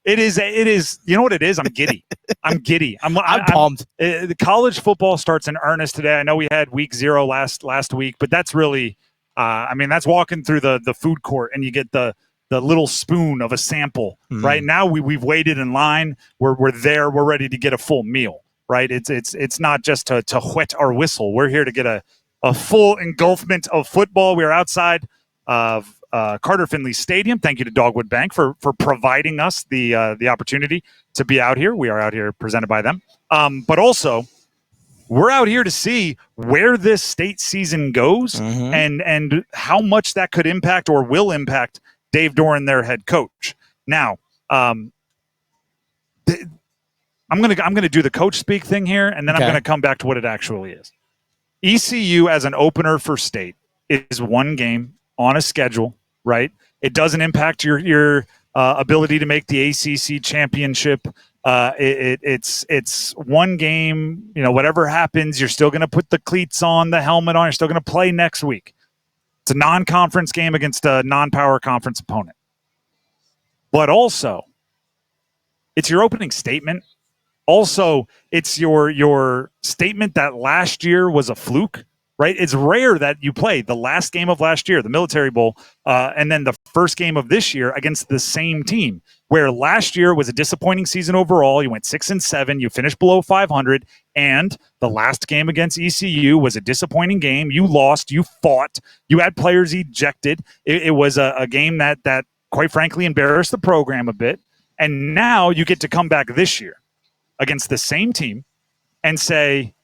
It is. You know what it is? I'm giddy. I'm pumped. The college football starts in earnest today. I know we had week 0 last week, but that's really, that's walking through the food court and you get the little spoon of a sample. Right now, we've waited in line. We're there. We're ready to get a full meal. Right? It's not just to whet our whistle. We're here to get a full engulfment of football. We are outside of Carter Finley Stadium. Thank you to Dogwood Bank for providing us the opportunity to be out here. We are out here presented by them. But also, we're out here to see where this state season goes and how much that could impact or will impact Dave Doeren, their head coach. Now, I'm gonna do the coach speak thing here, and then I'm gonna come back to what it actually is. ECU as an opener for state is one game on a schedule, right? It doesn't impact your ability to make the ACC championship. It's one game. Whatever happens, you're still going to put the cleats on, the helmet on. You're still going to play next week. It's a non-conference game against a non-power conference opponent. But also, it's your opening statement. Also, it's your statement that last year was a fluke. Right? It's rare that you play the last game of last year, the Military Bowl, and then the first game of this year against the same team, where last year was a disappointing season overall. You went 6-7, you finished below 500, and the last game against ECU was a disappointing game. You lost, you fought, you had players ejected. It was a game that quite frankly embarrassed the program a bit, and now you get to come back this year against the same team and say,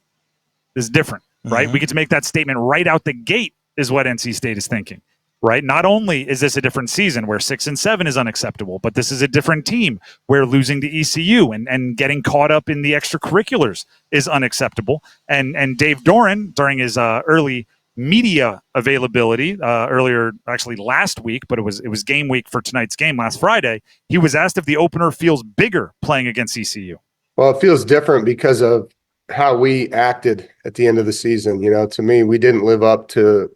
this is different. Right? We get to make that statement right out the gate is what NC State is thinking, right? Not only is this a different season where 6-7 is unacceptable, but this is a different team where losing to ECU and getting caught up in the extracurriculars is unacceptable. And Dave Doeren, during his early media availability earlier, actually last week, but it was game week for tonight's game last Friday, he was asked if the opener feels bigger playing against ECU. Well, it feels different because of how we acted at the end of the season. To me, we didn't live up to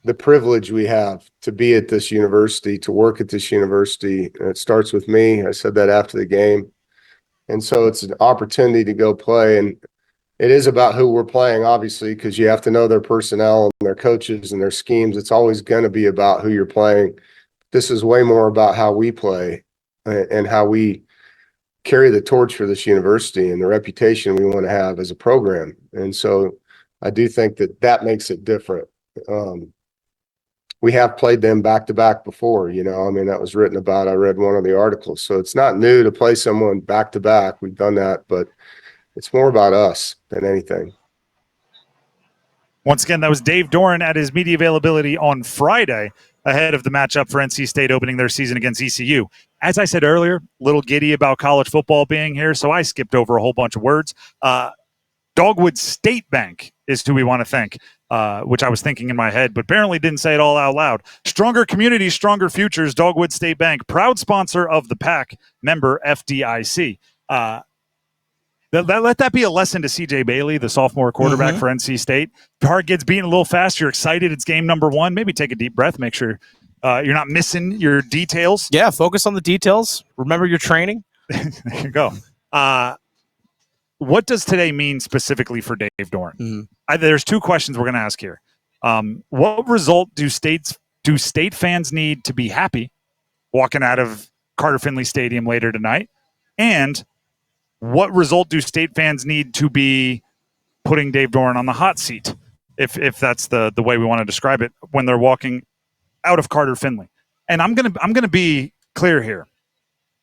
the privilege we have to be at this university, to work at this university. And it starts with me. I said that after the game. And so it's an opportunity to go play. And it is about who we're playing, obviously, because you have to know their personnel and their coaches and their schemes. It's always going to be about who you're playing. This is way more about how we play and how we carry the torch for this university and the reputation we want to have as a program. And so I do think that makes it different. We have played them back-to-back before, that was written about. I read one of the articles. So it's not new to play someone back-to-back. We've done that, but it's more about us than anything. Once again, that was Dave Doeren at his media availability on Friday ahead of the matchup for NC State opening their season against ECU. As I said earlier, a little giddy about college football being here, so I skipped over a whole bunch of words. Dogwood State Bank is who we want to thank, which I was thinking in my head, but apparently didn't say it all out loud. Stronger communities, stronger futures. Dogwood State Bank, proud sponsor of the PAC, member FDIC. Let that be a lesson to CJ Bailey, the sophomore quarterback for NC State. If heart gets beaten a little fast, you're excited, it's game number 1. Maybe take a deep breath, make sure you're not missing your details. Yeah, focus on the details. Remember your training. There you go. What does today mean specifically for Dave Doeren? There's 2 questions we're going to ask here. What result do state fans need to be happy walking out of Carter Finley Stadium later tonight? And what result do state fans need to be putting Dave Doeren on the hot seat, if that's the way we want to describe it, when they're walking out of Carter Finley? And I'm gonna be clear here.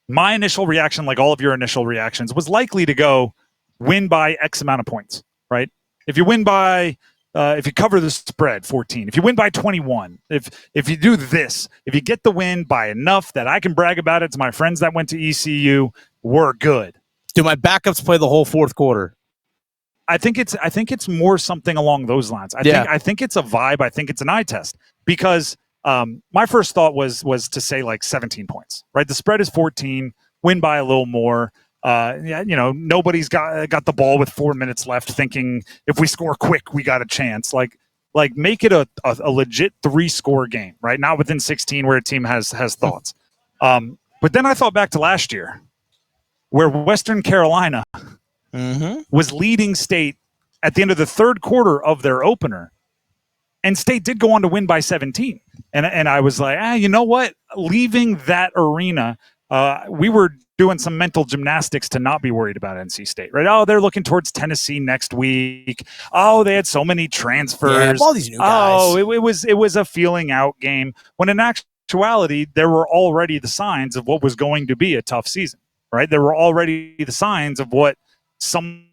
My initial reaction, like all of your initial reactions, was likely to go win by X amount of points, right? If you win by if you cover the spread, 14. If you win by 21, if you do this, if you get the win by enough that I can brag about it to my friends that went to ECU, we're good. Do my backups play the whole fourth quarter? I think it's more something along those lines. I think it's a vibe. I think it's an eye test, because my first thought was to say like 17 points, right? The spread is 14, win by a little more. Nobody's got the ball with 4 minutes left thinking if we score quick, we got a chance. Like make it a legit 3-score game, right? Not within 16 where a team has thoughts. But then I thought back to last year, where Western Carolina was leading State at the end of the third quarter of their opener, and State did go on to win by 17. And I was like, you know what? Leaving that arena, we were doing some mental gymnastics to not be worried about NC State, right? Oh, they're looking towards Tennessee next week. Oh, they had so many transfers. All these new guys. Oh, it was a feeling out game. When in actuality, there were already the signs of what was going to be a tough season, right? There were already the signs of what some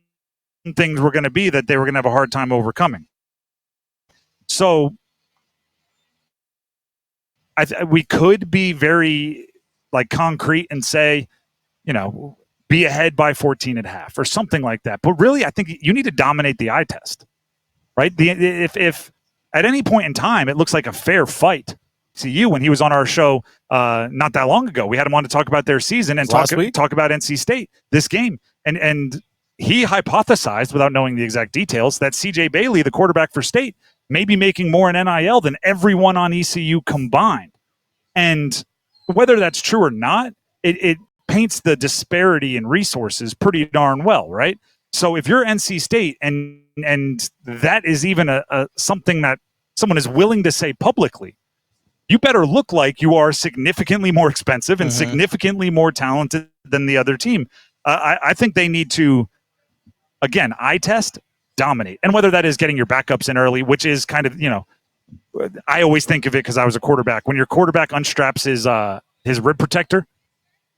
things were going to be that they were going to have a hard time overcoming. So we could be very concrete and say, be ahead by 14 and a half or something like that. But really, I think you need to dominate the eye test, right? If at any point in time it looks like a fair fight. ECU, when he was on our show not that long ago, we had him on to talk about their season and talk about NC State, this game. And he hypothesized, without knowing the exact details, that CJ Bailey, the quarterback for State, may be making more in NIL than everyone on ECU combined. And whether that's true or not, it paints the disparity in resources pretty darn well, right? So if you're NC State and that is even a something that someone is willing to say publicly, you better look like you are significantly more expensive and significantly more talented than the other team. I think they need to, again, eye test, dominate. And whether that is getting your backups in early, which is kind of, I always think of it because I was a quarterback. When your quarterback unstraps his rib protector,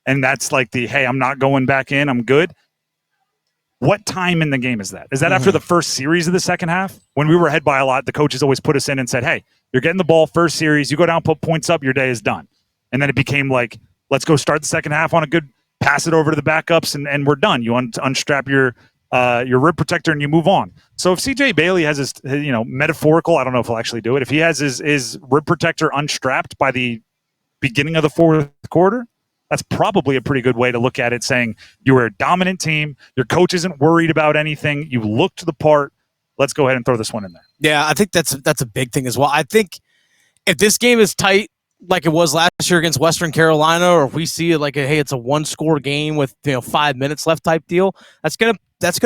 and that's like hey, I'm not going back in, I'm good. What time in the game is that? Is that after the first series of the second half? When we were ahead by a lot, the coaches always put us in and said, hey, you're getting the ball first series, you go down, put points up, your day is done. And then it became like, let's go start the second half on a good, pass it over to the backups, and we're done. You unstrap your rib protector and you move on. So if CJ Bailey has his metaphorical, I don't know if he'll actually do it, if he has his rib protector unstrapped by the beginning of the fourth quarter, that's probably a pretty good way to look at it, saying you were a dominant team, your coach isn't worried about anything, you looked the part, let's go ahead and throw this one in there. Yeah, I think that's a big thing as well. I think if this game is tight like it was last year against Western Carolina, or if we see it like it's a one-score game with 5 minutes left type deal, that's gonna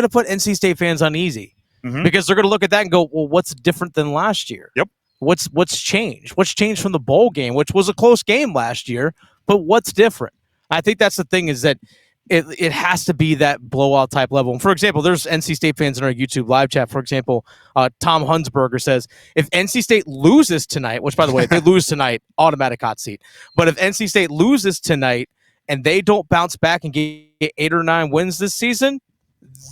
put NC State fans uneasy because they're gonna look at that and go, well, what's different than last year? Yep. What's changed? What's changed from the bowl game, which was a close game last year? But what's different? I think that's the thing, is that it has to be that blowout type level. And for example, there's NC State fans in our YouTube live chat. For example, Tom Hunsberger says, if NC State loses tonight, which by the way, if they lose tonight, automatic hot seat. But if NC State loses tonight and they don't bounce back and get 8 or 9 wins this season,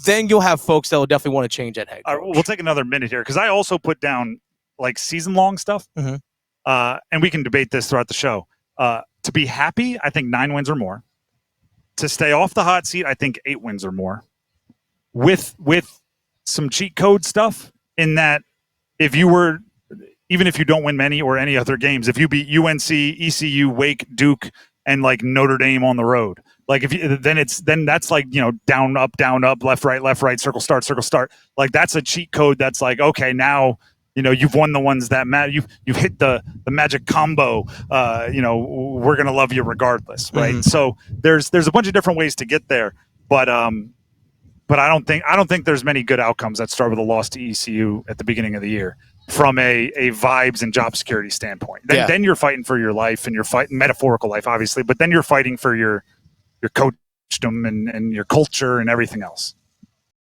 then you'll have folks that will definitely want to change that head coach. We'll take another minute here because I also put down season-long stuff, and we can debate this throughout the show. To be happy, I think 9 wins or more. To stay off the hot seat, I think 8 wins or more. With some cheat code stuff, in that even if you don't win many or any other games, if you beat UNC, ECU, Wake, Duke, and Notre Dame on the road, then that's down up, left right, circle start. That's a cheat code. That's okay, now you've won the ones that matter. You've hit the magic combo. We're gonna love you regardless, right? So there's a bunch of different ways to get there, but I don't think there's many good outcomes that start with a loss to ECU at the beginning of the year from a vibes and job security standpoint. Then you're fighting for your life, and you're fighting metaphorical life, obviously, but then you're fighting for your coachdom and your culture and everything else.